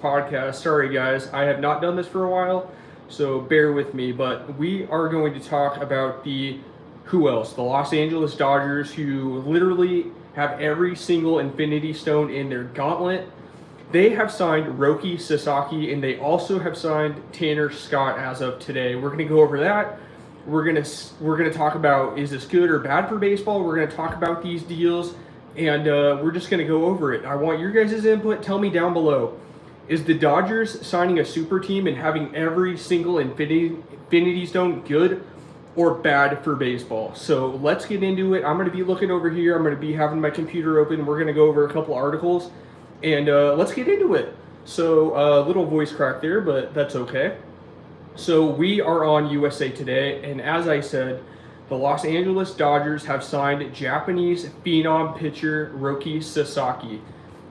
podcast. Sorry, guys, I have not done this for a while, so bear with me. But we are going to talk about who else? The Los Angeles Dodgers, who literally have every single Infinity Stone in their gauntlet. They have signed Roki Sasaki, and they also have signed Tanner Scott as of today. We're going to go over that. We're gonna talk about, is this good or bad for baseball? We're gonna talk about these deals, and we're just gonna go over it. I want your guys' input. Tell me down below: is the Dodgers signing a super team and having every single Infinity Stone good or bad for baseball? So let's get into it. I'm gonna be looking over here. I'm gonna be having my computer open. We're gonna go over a couple articles, and let's get into it. So a little voice crack there, but that's okay. So we are on USA Today, and as I said, the Los Angeles Dodgers have signed Japanese phenom pitcher Roki Sasaki.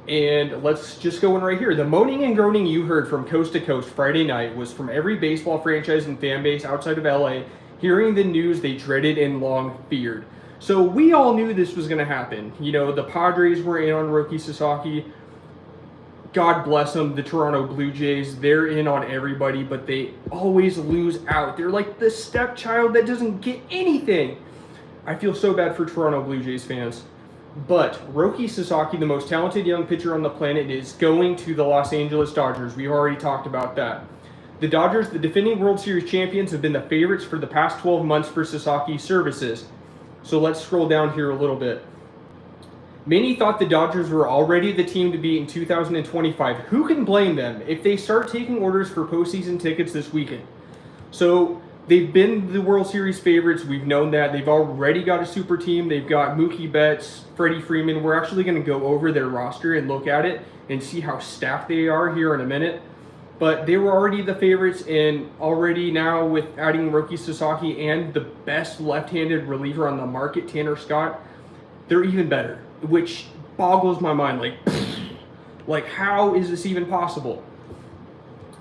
And let's just go in right here. The moaning and groaning you heard from coast to coast Friday night was from every baseball franchise and fan base outside of LA, hearing the news they dreaded and long feared. So we all knew this was going to happen. You know, the Padres were in on Roki Sasaki. God bless them, the Toronto Blue Jays, they're in on everybody, but they always lose out. They're like the stepchild that doesn't get anything. I feel so bad for Toronto Blue Jays fans. But Roki Sasaki, the most talented young pitcher on the planet, is going to the Los Angeles Dodgers. We already talked about that. The Dodgers, the defending World Series champions, have been the favorites for the past 12 months for Sasaki's services. So let's scroll down here a little bit. Many thought the Dodgers were already the team to beat in 2025. Who can blame them if they start taking orders for postseason tickets this weekend? So they've been the World Series favorites. We've known that. They've already got a super team. They've got Mookie Betts, Freddie Freeman. We're actually going to go over their roster and look at it and see how stacked they are here in a minute. But they were already the favorites, and already now with adding Roki Sasaki and the best left-handed reliever on the market, Tanner Scott, they're even better, which boggles my mind. Like how is this even possible?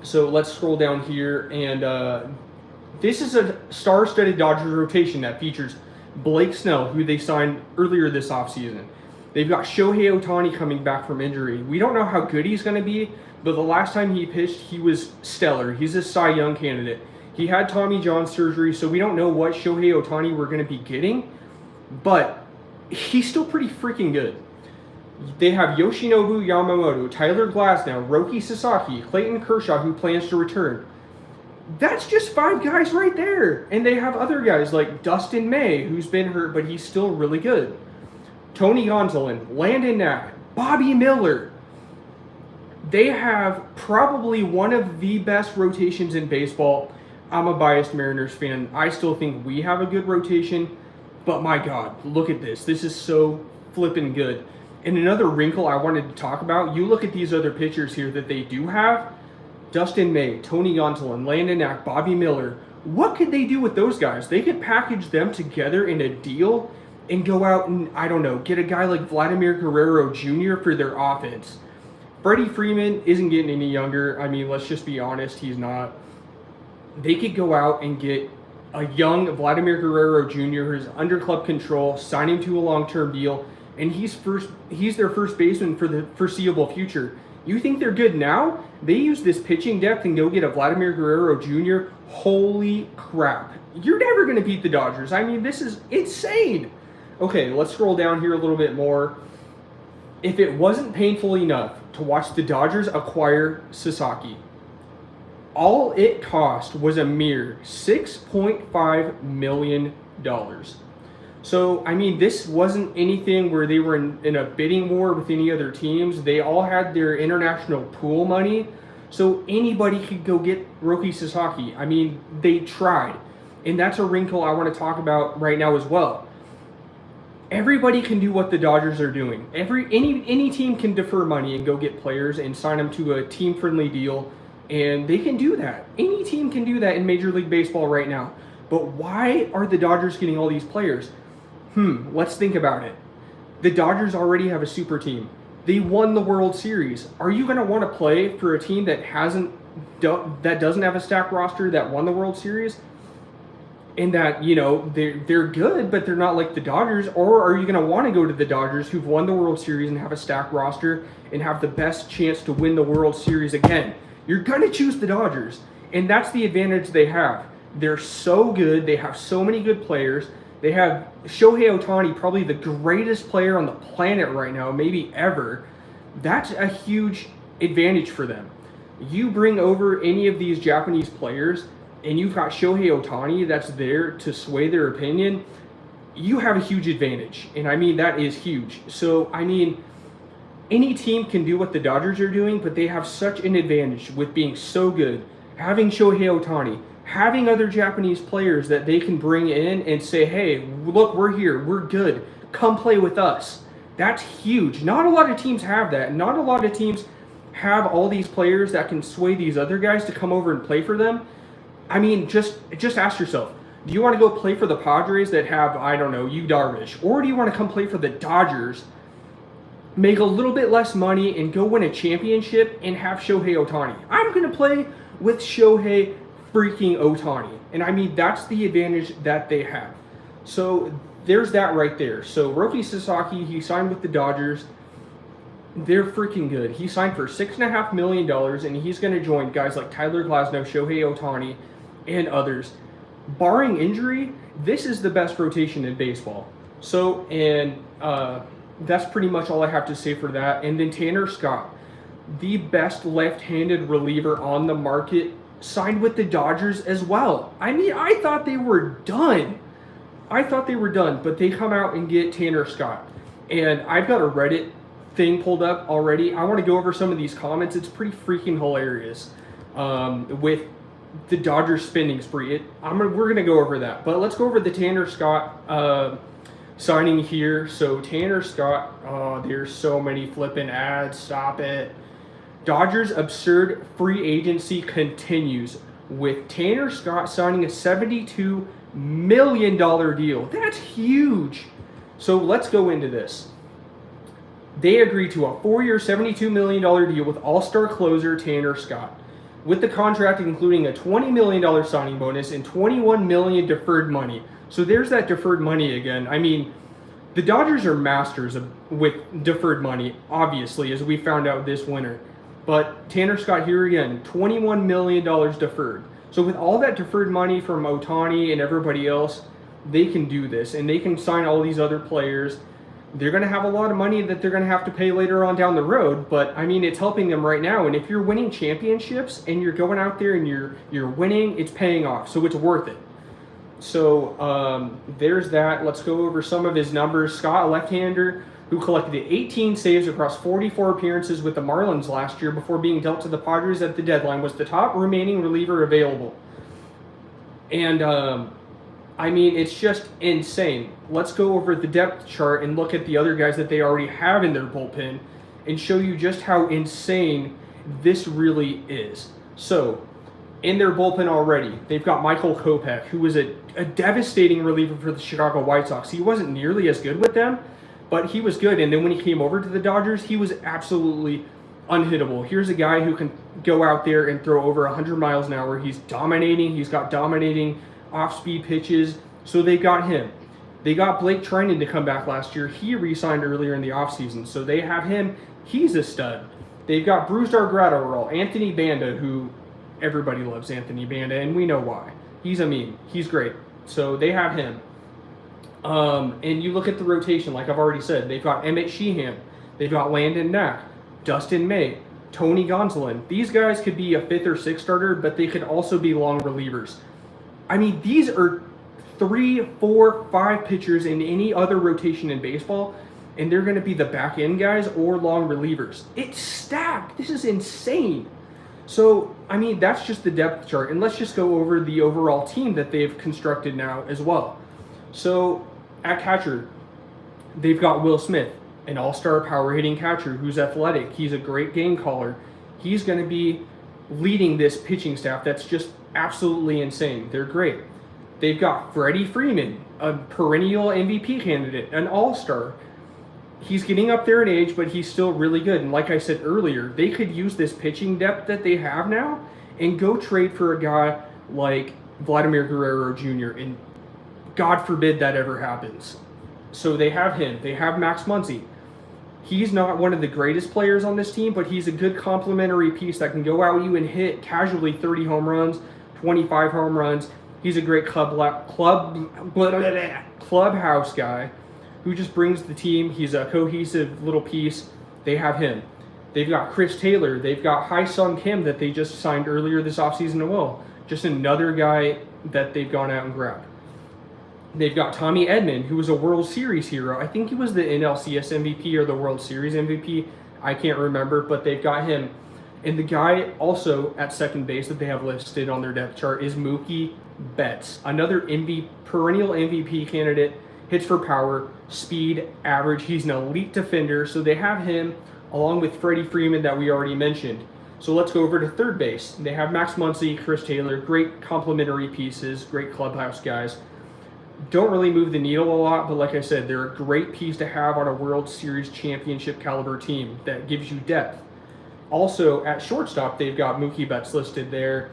So let's scroll down here, and this is a star-studded Dodgers rotation that features Blake Snell, who they signed earlier this offseason. They've got Shohei Ohtani coming back from injury. We don't know how good he's going to be, but the last time he pitched, he was stellar. He's a Cy Young candidate. He had Tommy John surgery, so we don't know what Shohei Ohtani we're going to be getting, but he's still pretty freaking good. They have Yoshinobu Yamamoto, Tyler Glasnow, Roki Sasaki, Clayton Kershaw, who plans to return. That's just 5 guys right there. And they have other guys like Dustin May, who's been hurt, but he's still really good. Tony Gonsolin, Landon Knack, Bobby Miller. They have probably one of the best rotations in baseball. I'm a biased Mariners fan. I still think we have a good rotation. But my God, look at this. This is so flippin' good. And another wrinkle I wanted to talk about, you look at these other pitchers here that they do have. Dustin May, Tony Gonsolin, Landon Knack, Bobby Miller. What could they do with those guys? They could package them together in a deal and go out and, I don't know, get a guy like Vladimir Guerrero Jr. for their offense. Freddie Freeman isn't getting any younger. I mean, let's just be honest, he's not. They could go out and get a young Vladimir Guerrero Jr. who's under club control, sign him to a long-term deal, and he's their first baseman for the foreseeable future. You think they're good now? They use this pitching depth and go get a Vladimir Guerrero Jr. Holy crap. You're never going to beat the Dodgers. I mean, this is insane. Okay, let's scroll down here a little bit more. If it wasn't painful enough to watch the Dodgers acquire Sasaki, all it cost was a mere $6.5 million. So, I mean, this wasn't anything where they were in a bidding war with any other teams. They all had their international pool money, so anybody could go get Roki Sasaki. I mean, they tried. And that's a wrinkle I want to talk about right now as well. Everybody can do what the Dodgers are doing. Any team can defer money and go get players and sign them to a team-friendly deal. And they can do that. Any team can do that in Major League Baseball right now. But why are the Dodgers getting all these players? Let's think about it. The Dodgers already have a super team. They won the World Series. Are you going to want to play for a team that doesn't have a stacked roster that won the World Series? in that, they're good, but they're not like the Dodgers? Or are you going to want to go to the Dodgers, who've won the World Series and have a stacked roster and have the best chance to win the World Series again? You're going to choose the Dodgers, and that's the advantage they have. They're so good. They have so many good players. They have Shohei Ohtani, probably the greatest player on the planet right now, maybe ever. That's a huge advantage for them. You bring over any of these Japanese players, and you've got Shohei Ohtani that's there to sway their opinion, you have a huge advantage. And I mean, that is huge. So, I mean, any team can do what the Dodgers are doing, but they have such an advantage with being so good, having Shohei Ohtani, having other Japanese players that they can bring in and say, hey, look, we're here, we're good, come play with us. That's huge. Not a lot of teams have that. Not a lot of teams have all these players that can sway these other guys to come over and play for them. I mean, just ask yourself, do you want to go play for the Padres that have, I don't know, Yu Darvish? Or do you want to come play for the Dodgers, make a little bit less money, and go win a championship and have Shohei Ohtani? I'm going to play with Shohei freaking Ohtani. And I mean, that's the advantage that they have. So there's that right there. So Roki Sasaki, he signed with the Dodgers. They're freaking good. He signed for $6.5 million, and he's going to join guys like Tyler Glasnow, Shohei Ohtani, and others. Barring injury, this is the best rotation in baseball. So, and that's pretty much all I have to say for that. And then Tanner Scott, the best left-handed reliever on the market, signed with the Dodgers as well. I mean, I thought they were done. But they come out and get Tanner Scott. And I've got a Reddit thing pulled up already. I want to go over some of these comments. It's pretty freaking hilarious with the Dodgers spending spree. We're going to go over that. But let's go over the Tanner Scott signing here. So Tanner Scott, there's so many flipping ads. Stop it. Dodgers' absurd free agency continues with Tanner Scott signing a $72 million deal. That's huge. So let's go into this. They agreed to a 4-year, $72 million deal with all-star closer Tanner Scott, with the contract including a $20 million signing bonus and $21 million deferred money. So there's that deferred money again. I mean, the Dodgers are masters with deferred money, obviously, as we found out this winter. But Tanner Scott here again, $21 million deferred. So with all that deferred money from Ohtani and everybody else, they can do this, and they can sign all these other players. They're going to have a lot of money that they're going to have to pay later on down the road, but I mean, it's helping them right now. And if you're winning championships and you're going out there and you're winning, it's paying off, so it's worth it. So there's that. Let's go over some of his numbers. Scott, a left-hander who collected 18 saves across 44 appearances with the Marlins last year before being dealt to the Padres at the deadline, was the top remaining reliever available. And I mean, it's just insane. Let's go over the depth chart and look at the other guys that they already have in their bullpen and show you just how insane this really is. So, in their bullpen already, they've got Michael Kopech, who was a devastating reliever for the Chicago White Sox. He wasn't nearly as good with them, but he was good. And then when he came over to the Dodgers, he was absolutely unhittable. Here's a guy who can go out there and throw over 100 miles an hour. He's dominating. He's got dominating off-speed pitches. So they got him. They got Blake Trinan to come back last year. He re-signed earlier in the offseason. So they have him. He's a stud. They've got Bruce Dargrato, Anthony Banda, who everybody loves Anthony Banda, and we know why. He's a meme. He's great. So they have him. And you look at the rotation, like I've already said, they've got Emmett Sheehan, they've got Landon Knack, Dustin May, Tony Gonsolin. These guys could be a 5th or 6th starter, but they could also be long relievers. I mean, these are 3, 4, 5 pitchers in any other rotation in baseball, and they're going to be the back end guys or long relievers. It's stacked. This is insane. So, I mean, that's just the depth chart. And let's just go over the overall team that they've constructed now as well. So, at catcher, they've got Will Smith, an all-star power-hitting catcher who's athletic. He's a great game caller. He's going to be leading this pitching staff that's just absolutely insane. They're great. They've got Freddie Freeman, a perennial MVP candidate, an all-star. He's getting up there in age, but he's still really good. And like I said earlier, they could use this pitching depth that they have now and go trade for a guy like Vladimir Guerrero Jr. and God forbid that ever happens. So they have him. They have Max Muncy. He's not one of the greatest players on this team, but he's a good complementary piece that can go out you and hit casually 30 home runs, 25 home runs. He's a great clubhouse guy who just brings the team. He's a cohesive little piece. They have him. They've got Chris Taylor. They've got Hai-Sung Kim that they just signed earlier this offseason as well. Just another guy that they've gone out and grabbed. They've got Tommy Edman, who was a World Series hero. I think he was the NLCS MVP or the World Series MVP. I can't remember, but they've got him. And the guy also at second base that they have listed on their depth chart is Mookie Betts, another perennial MVP candidate. Hits for power, speed, average. He's an elite defender, so they have him along with Freddie Freeman that we already mentioned. So let's go over to third base. They have Max Muncy, Chris Taylor, great complementary pieces, great clubhouse guys. Don't really move the needle a lot, but like I said, they're a great piece to have on a World Series championship caliber team that gives you depth. Also, at shortstop, they've got Mookie Betts listed there.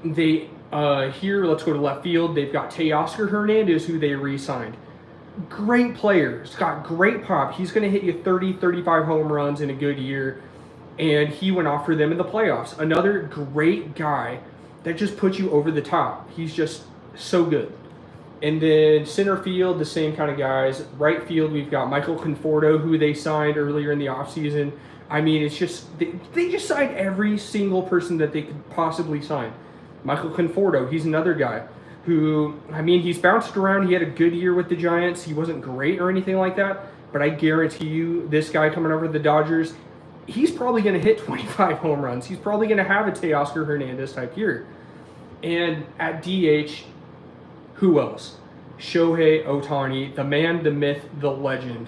Here, let's go to left field. They've got Teoscar Hernandez, who they re-signed. Great player. He's got great pop. He's going to hit you 30, 35 home runs in a good year. And he went off for them in the playoffs. Another great guy that just puts you over the top. He's just so good. And then center field, the same kind of guys. Right field, we've got Michael Conforto, who they signed earlier in the offseason. I mean, it's just, they just signed every single person that they could possibly sign. Michael Conforto, he's another guy who, I mean, he's bounced around. He had a good year with the Giants. He wasn't great or anything like that. But I guarantee you, this guy coming over to the Dodgers, he's probably going to hit 25 home runs. He's probably going to have a Teoscar Hernandez type year. And at DH, who else? Shohei Ohtani, the man, the myth, the legend,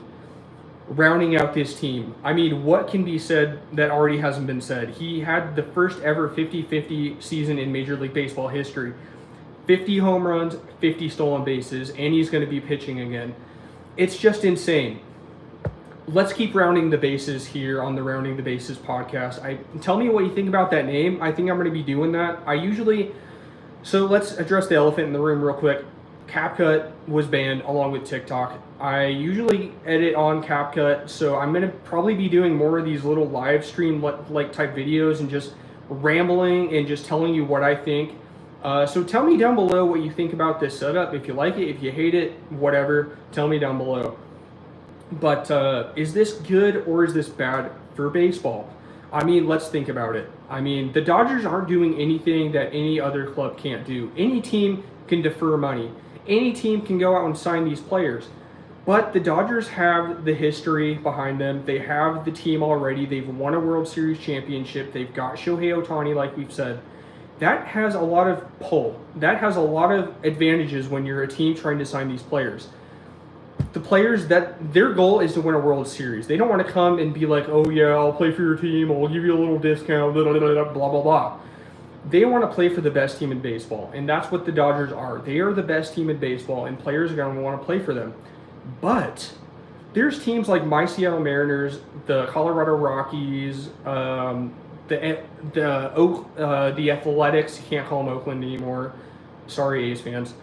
rounding out this team. I mean, what can be said that already hasn't been said? He had the first ever 50-50 season in Major League Baseball history. 50 home runs, 50 stolen bases, and he's going to be pitching again. It's just insane. Let's keep rounding the bases here on the Rounding the Bases podcast. Tell me what you think about that name. I think I'm going to be doing that. So let's address the elephant in the room real quick. CapCut was banned along with TikTok. I usually edit on CapCut, so I'm going to probably be doing more of these little live stream like type videos and just rambling and just telling you what I think. So tell me down below what you think about this setup. If you like it, if you hate it, whatever, tell me down below. But is this good or is this bad for baseball? I mean, let's think about it. I mean, the Dodgers aren't doing anything that any other club can't do. Any team can defer money. Any team can go out and sign these players. But the Dodgers have the history behind them. They have the team already. They've won a World Series championship. They've got Shohei Ohtani, like we've said. That has a lot of pull. That has a lot of advantages when you're a team trying to sign these players. The players, that their goal is to win a World Series. They don't want to come and be like, oh yeah, I'll play for your team, I'll give you a little discount, blah, blah, blah, blah, blah, blah. They want to play for the best team in baseball, and that's what the Dodgers are. They are the best team in baseball, and players are going to want to play for them. But there's teams like my Seattle Mariners, the Colorado Rockies, the Athletics. You can't call them Oakland anymore. Sorry, A's fans.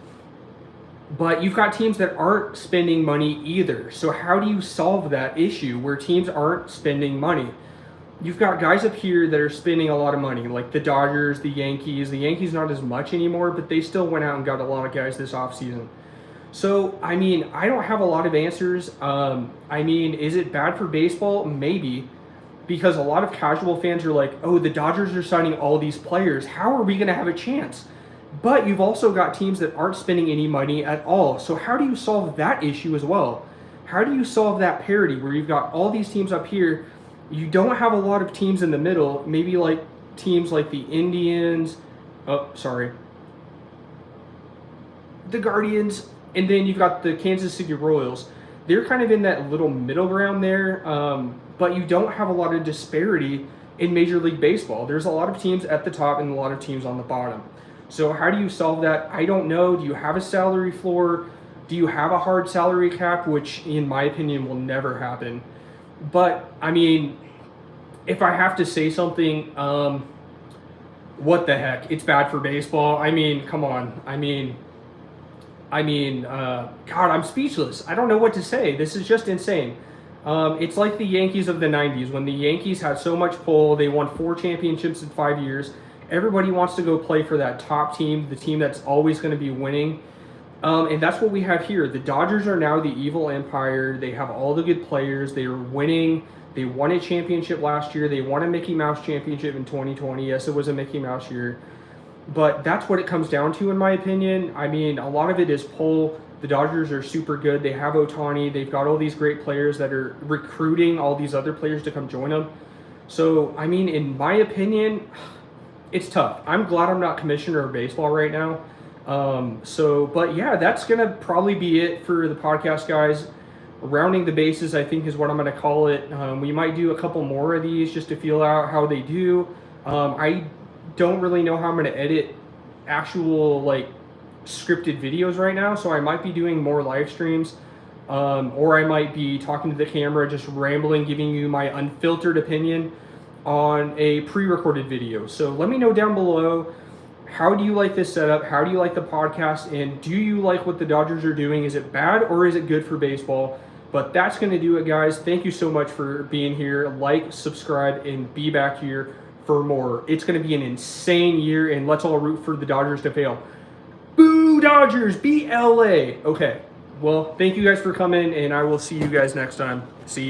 But you've got teams that aren't spending money either. So how do you solve that issue where teams aren't spending money? You've got guys up here that are spending a lot of money, like the Dodgers, the Yankees. The Yankees not as much anymore, but they still went out and got a lot of guys this offseason. So, I mean, I don't have a lot of answers. I mean, is it bad for baseball? Maybe. Because a lot of casual fans are like, oh, the Dodgers are signing all these players. How are we going to have a chance? But you've also got teams that aren't spending any money at all. So how do you solve that issue as well? How do you solve that parity where you've got all these teams up here? You don't have a lot of teams in the middle, maybe like teams like the Indians, the Guardians, and then you've got the Kansas City Royals. They're kind of in that little middle ground there, but you don't have a lot of disparity in Major League Baseball. There's a lot of teams at the top and a lot of teams on the bottom. So how do you solve that? I don't know. Do you have a salary floor? Do you have a hard salary cap, which in my opinion will never happen? But, I mean, if I have to say something, what the heck? It's bad for baseball. I mean, come on. I mean, I mean, God, I'm speechless. I don't know what to say. This is just insane. It's like the Yankees of the 90s when the Yankees had so much pull. They won 4 championships in 5 years. Everybody wants to go play for that top team, the team that's always going to be winning. And that's what we have here. The Dodgers are now the evil empire. They have all the good players. They are winning. They won a championship last year. They won a Mickey Mouse championship in 2020. Yes, it was a Mickey Mouse year. But that's what it comes down to, in my opinion. I mean, a lot of it is pull. The Dodgers are super good. They have Ohtani. They've got all these great players that are recruiting all these other players to come join them. So, I mean, in my opinion, it's tough. I'm glad I'm not commissioner of baseball right now. But yeah, that's going to probably be it for the podcast, guys. Rounding the bases, I think, is what I'm going to call it. We might do a couple more of these just to feel out how they do. I don't really know how I'm going to edit actual like scripted videos right now, so I might be doing more live streams, or I might be talking to the camera, just rambling, giving you my unfiltered opinion on a pre-recorded video. So let me know down below, how do you like this setup? How do you like the podcast? And do you like what the Dodgers are doing? Is it bad or is it good for baseball? But that's going to do it, guys. Thank you so much for being here. Like, subscribe, and be back here for more. It's going to be an insane year, and let's all root for the Dodgers to fail. Boo Dodgers, BLA. Okay, well, thank you guys for coming, and I will see you guys next time. See ya.